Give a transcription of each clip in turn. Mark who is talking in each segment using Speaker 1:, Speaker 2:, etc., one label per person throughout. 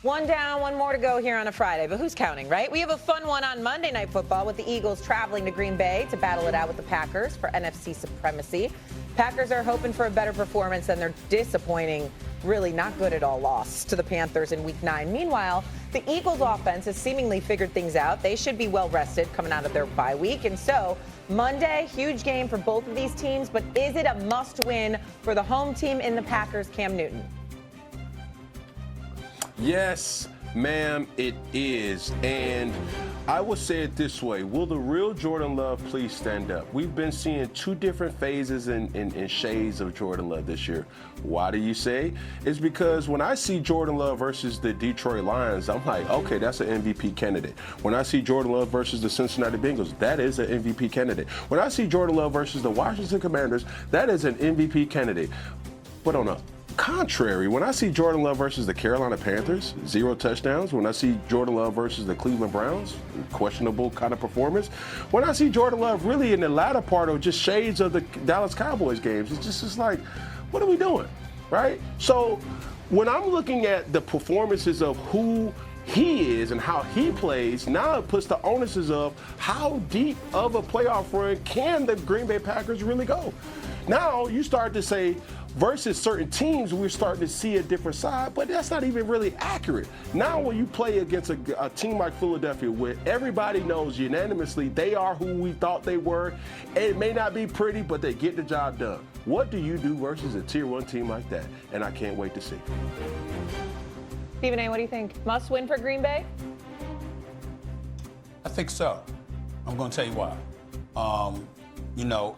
Speaker 1: One down, one more to go here on a Friday, but who's counting, right? We have a fun one on Monday Night Football with the Eagles traveling to Green Bay to battle it out with the Packers for NFC supremacy. Packers are hoping for a better performance than their disappointing, really not good at all loss to the Panthers in Week 9. Meanwhile, the Eagles offense has seemingly figured things out. They should be well rested coming out of their bye week. And so Monday, huge game for both of these teams, but is it a must-win for the home team in the Packers, Cam Newton?
Speaker 2: Yes, ma'am, it is. And I will say it this way. Will the real Jordan Love please stand up? We've been seeing two different phases and shades of Jordan Love this year. Why do you say? It's because when I see Jordan Love versus the Detroit Lions, I'm like, okay, that's an MVP candidate. When I see Jordan Love versus the Cincinnati Bengals, that is an MVP candidate. When I see Jordan Love versus the Washington Commanders, that is an MVP candidate. But on a contrary, when I see Jordan Love versus the Carolina Panthers, 0 touchdowns. When I see Jordan Love versus the Cleveland Browns, questionable kind of performance. When I see Jordan Love really in the latter part of just shades of the Dallas Cowboys games, it's like, what are we doing, right? So when I'm looking at the performances of who he is and how he plays, now it puts the onus of how deep of a playoff run can the Green Bay Packers really go. Now you start to say, versus certain teams, we're starting to see a different side, but that's not even really accurate. Now when you play against a team like Philadelphia, where everybody knows unanimously they are who we thought they were, it may not be pretty, but they get the job done. What do you do versus a Tier 1 team like that? And I can't wait to see.
Speaker 1: Stephen A., what do you think? Must win for Green Bay?
Speaker 3: I think so. I'm going to tell you why.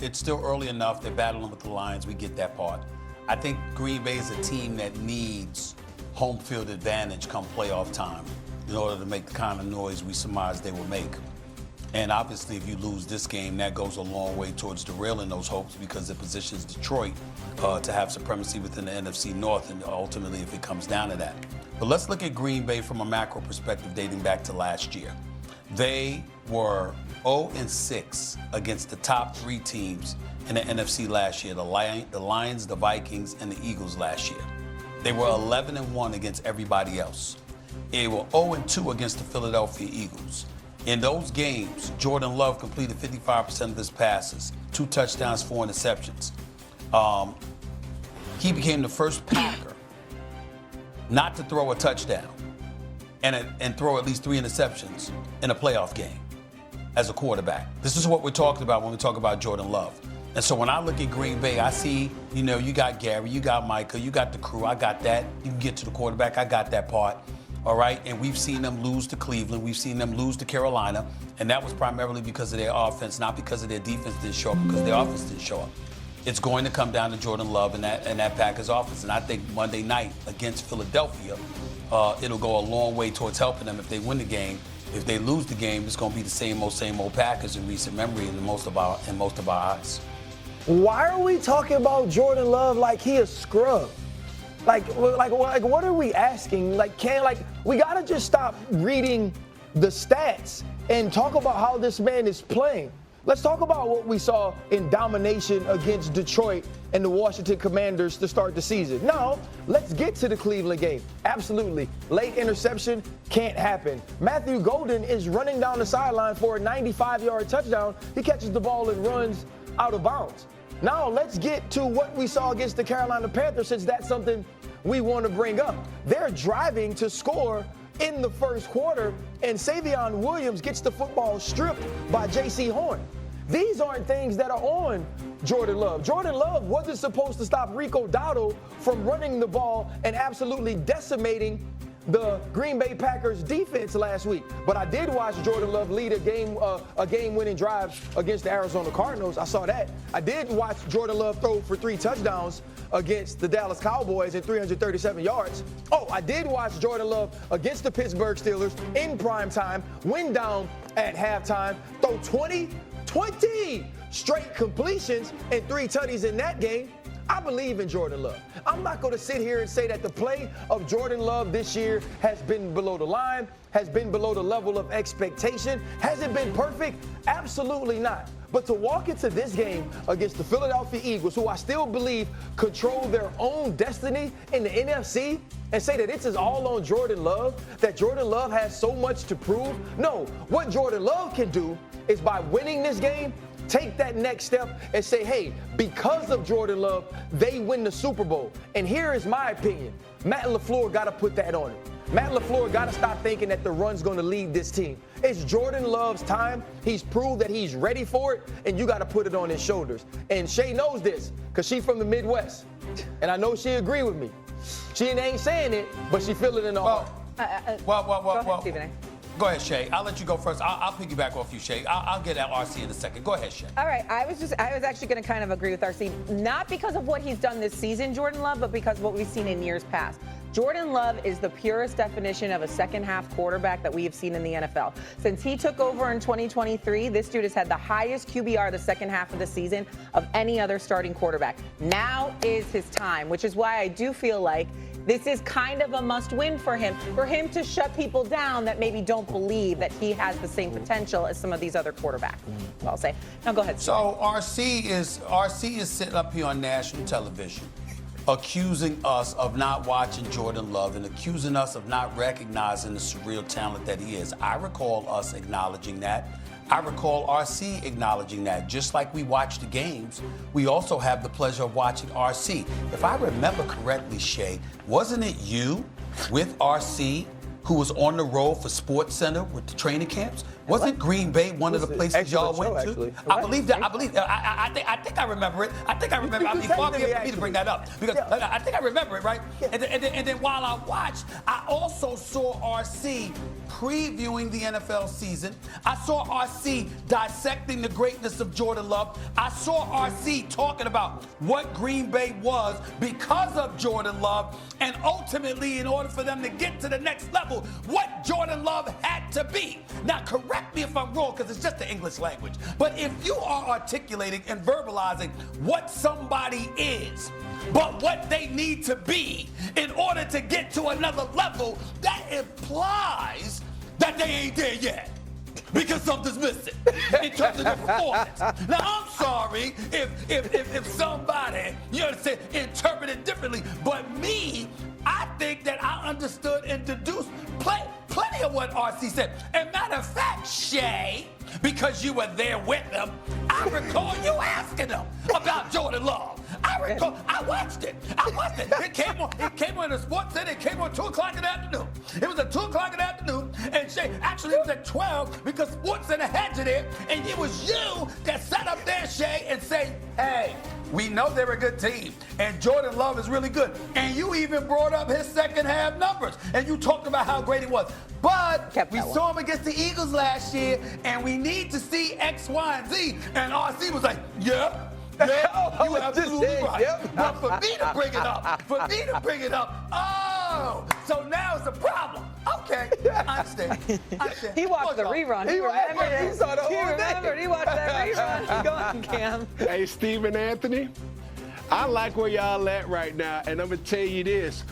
Speaker 3: It's still early enough. They're battling with the Lions. We get that part. I think Green Bay is a team that needs home field advantage come playoff time in order to make the kind of noise we surmise they will make. And obviously, if you lose this game, that goes a long way towards derailing those hopes because it positions Detroit to have supremacy within the NFC North, and ultimately, if it comes down to that. But let's look at Green Bay from a macro perspective dating back to last year. They were 0-6 against the top 3 teams in the NFC last year, the Lions, the Vikings, and the Eagles last year. They were 11-1 against everybody else. They were 0-2 against the Philadelphia Eagles. In those games, Jordan Love completed 55% of his passes, 2 touchdowns, 4 interceptions. He became the first Packer not to throw a touchdown and throw at least 3 interceptions in a playoff game as a quarterback. This is what we're talking about when we talk about Jordan Love. And so when I look at Green Bay, I see, you got Gary, you got Micah, you got the crew, I got that. You can get to the quarterback, I got that part. All right, and we've seen them lose to Cleveland. We've seen them lose to Carolina, and that was primarily because of their offense, not because of their defense didn't show up, because their offense didn't show up. It's going to come down to Jordan Love and that Packers offense, and I think Monday night against Philadelphia, it'll go a long way towards helping them if they win the game. If they lose the game, it's going to be the same old Packers in recent memory in most of our eyes.
Speaker 4: Why are we talking about Jordan Love like he a scrub? Like what are we asking? We gotta just stop reading the stats and talk about how this man is playing. Let's talk about what we saw in domination against Detroit and the Washington Commanders to start the season. Now, let's get to the Cleveland game. Absolutely. Late interception can't happen. Matthew Golden is running down the sideline for a 95-yard touchdown. He catches the ball and runs out of bounds. Now, let's get to what we saw against the Carolina Panthers, since that's something we want to bring up. They're driving to score in the first quarter, and Savion Williams gets the football stripped by J.C. Horn. These aren't things that are on Jordan Love. Jordan Love wasn't supposed to stop Rico Dowdle from running the ball and absolutely decimating the Green Bay Packers defense last week. But I did watch Jordan Love lead a game-winning drive against the Arizona Cardinals. I saw that. I did watch Jordan Love throw for 3 touchdowns against the Dallas Cowboys and 337 yards. Oh, I did watch Jordan Love against the Pittsburgh Steelers in prime time, win down at halftime, throw 20 straight completions and 3 tutties in that game. I believe in Jordan Love. I'm not going to sit here and say that the play of Jordan Love this year has been below the line, has been below the level of expectation. Has it been perfect? Absolutely not. But to walk into this game against the Philadelphia Eagles, who I still believe control their own destiny in the NFC, and say that it's all on Jordan Love, that Jordan Love has so much to prove. No, what Jordan Love can do is by winning this game, take that next step and say, hey, because of Jordan Love, they win the Super Bowl. And here is my opinion. Matt LaFleur got to put that on it. Matt LaFleur got to stop thinking that the run's going to lead this team. It's Jordan Love's time. He's proved that he's ready for it, and you got to put it on his shoulders. And Shay knows this because she's from the Midwest, and I know she agree with me. She ain't saying it, but she feel it in her heart.
Speaker 1: Go ahead, Stephen A.
Speaker 3: Go ahead, Shay. I'll let you go first. I'll piggyback off you, Shay. I'll get at RC in a second. Go ahead, Shay.
Speaker 1: All right. I was actually going to kind of agree with RC, not because of what he's done this season, Jordan Love, but because of what we've seen in years past. Jordan Love is the purest definition of a second-half quarterback that we have seen in the NFL. Since he took over in 2023, this dude has had the highest QBR the second half of the season of any other starting quarterback. Now is his time, which is why I do feel like this is kind of a must-win for him to shut people down that maybe don't believe that he has the same potential as some of these other quarterbacks. I'll say. Now go ahead.
Speaker 3: So RC is sitting up here on national television, accusing us of not watching Jordan Love and accusing us of not recognizing the surreal talent that he is. I recall us acknowledging that. I recall RC acknowledging that. Just like we watch the games, we also have the pleasure of watching RC. If I remember correctly, Shay, wasn't it you with RC who was on the road for SportsCenter with the training camps? Wasn't Green Bay one of the places y'all went to?
Speaker 4: Actually.
Speaker 3: I believe that. I think I remember it. I think I remember. I'd be far from for me to bring that up because I think I remember it, right?
Speaker 4: Yeah.
Speaker 3: And then while I watched, I also saw RC previewing the NFL season. I saw RC dissecting the greatness of Jordan Love. I saw RC talking about what Green Bay was because of Jordan Love, and ultimately, in order for them to get to the next level, what Jordan Love had to be. Now, correct me if I'm wrong, because it's just the English language. But if you are articulating and verbalizing what somebody is, but what they need to be in order to get to another level, that implies that they ain't there yet. Because something's missing in terms of their performance. Now, I'm sorry if somebody, you understand, interpret it differently. But me, I think that I understood and deduced plenty of what RC said. And matter of fact, Shay, because you were there with them, I recall you asking them about Jordan Love. I watched it. It came on the SportsCenter. It came on 2 o'clock in the afternoon. It was at 2 o'clock in the afternoon. And Shay, actually, it was at 12 because SportsCenter had you there. And it was you that sat up there, Shay, and say, hey, we know they're a good team. And Jordan Love is really good. And you even brought up his second half numbers. And you talked about how great it was. But we saw him against the Eagles last year, and we need to see X, Y, and Z. And RC was like, yeah, you absolutely right. Yep. But for me to bring it up, oh, so now it's a problem. Okay, I understand.
Speaker 1: He watched the rerun. He remembered.
Speaker 4: He saw the whole
Speaker 1: He remembered. He watched that rerun. Go on, Cam.
Speaker 2: Hey, Stephen Anthony, I like where y'all at right now, and I'm going to tell you this.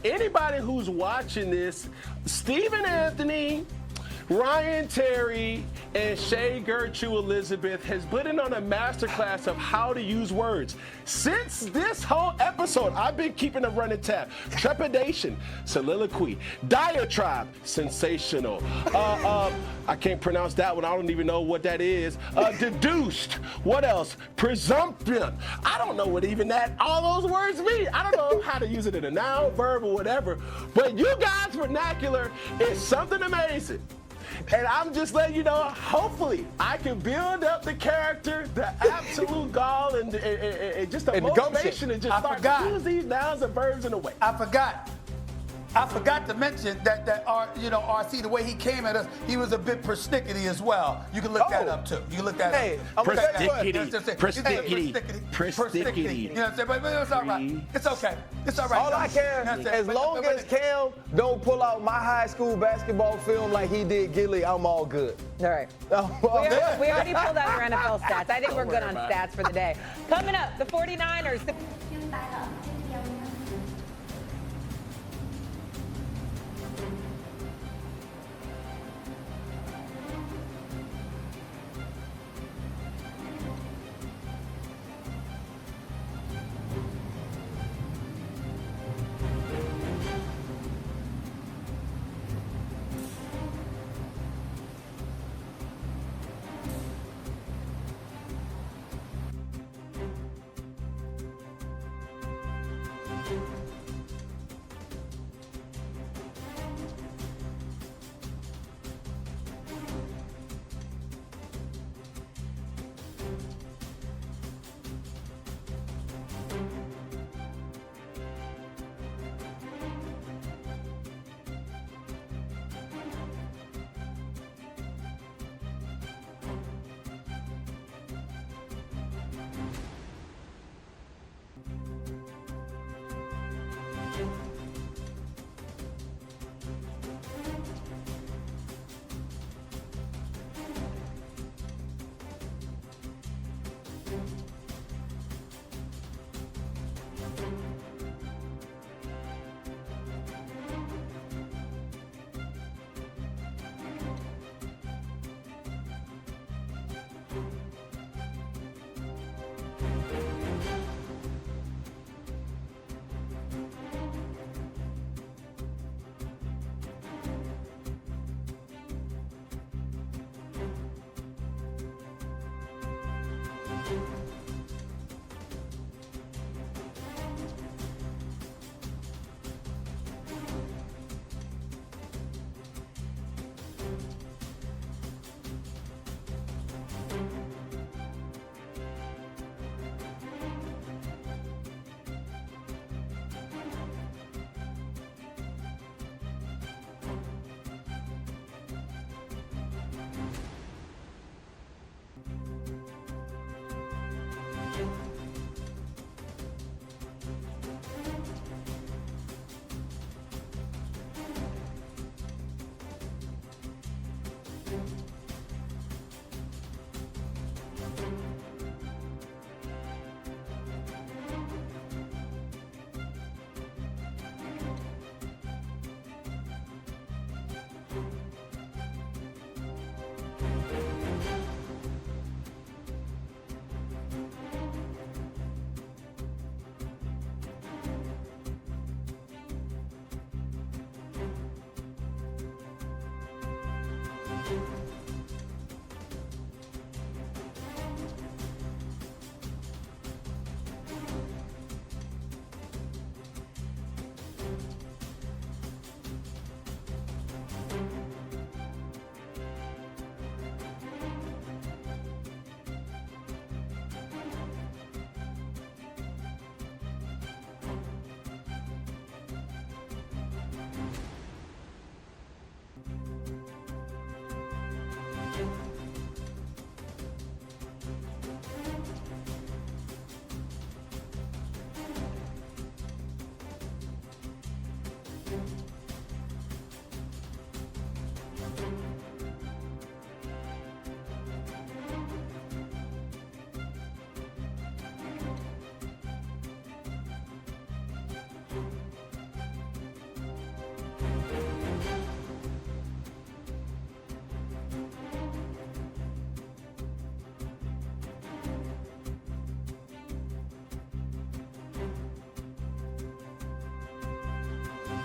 Speaker 2: Anybody who's watching this, Stephen Anthony, Ryan Terry, and Shay Gertrude Elizabeth has put in on a masterclass of how to use words. Since this whole episode, I've been keeping a running tab. Trepidation, soliloquy, diatribe, sensational. I can't pronounce that one. I don't even know what that is. Deduced. What else? Presumption. I don't know what even all those words mean. I don't know how to use it in a noun, verb, or whatever. But you guys' vernacular is something amazing. And I'm just letting you know, hopefully, I can build up the character, the absolute gall, and just the motivation to just start to use these nouns and verbs in a way.
Speaker 3: I forgot to mention that RC, the way he came at us, he was a bit persnickety as well. You can look that up too. You can look that up.
Speaker 2: Persnickety.
Speaker 3: You know what I'm saying? But it's all right. It's okay. It's all right.
Speaker 4: All I care, as long as Cam don't pull out my high school basketball film like he did Gilly, I'm all good.
Speaker 1: All right. We already pulled out your NFL stats. I think we're good on stats for the day. Coming up, the 49ers.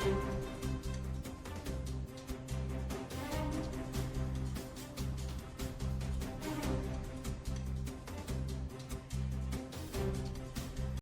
Speaker 1: Bye.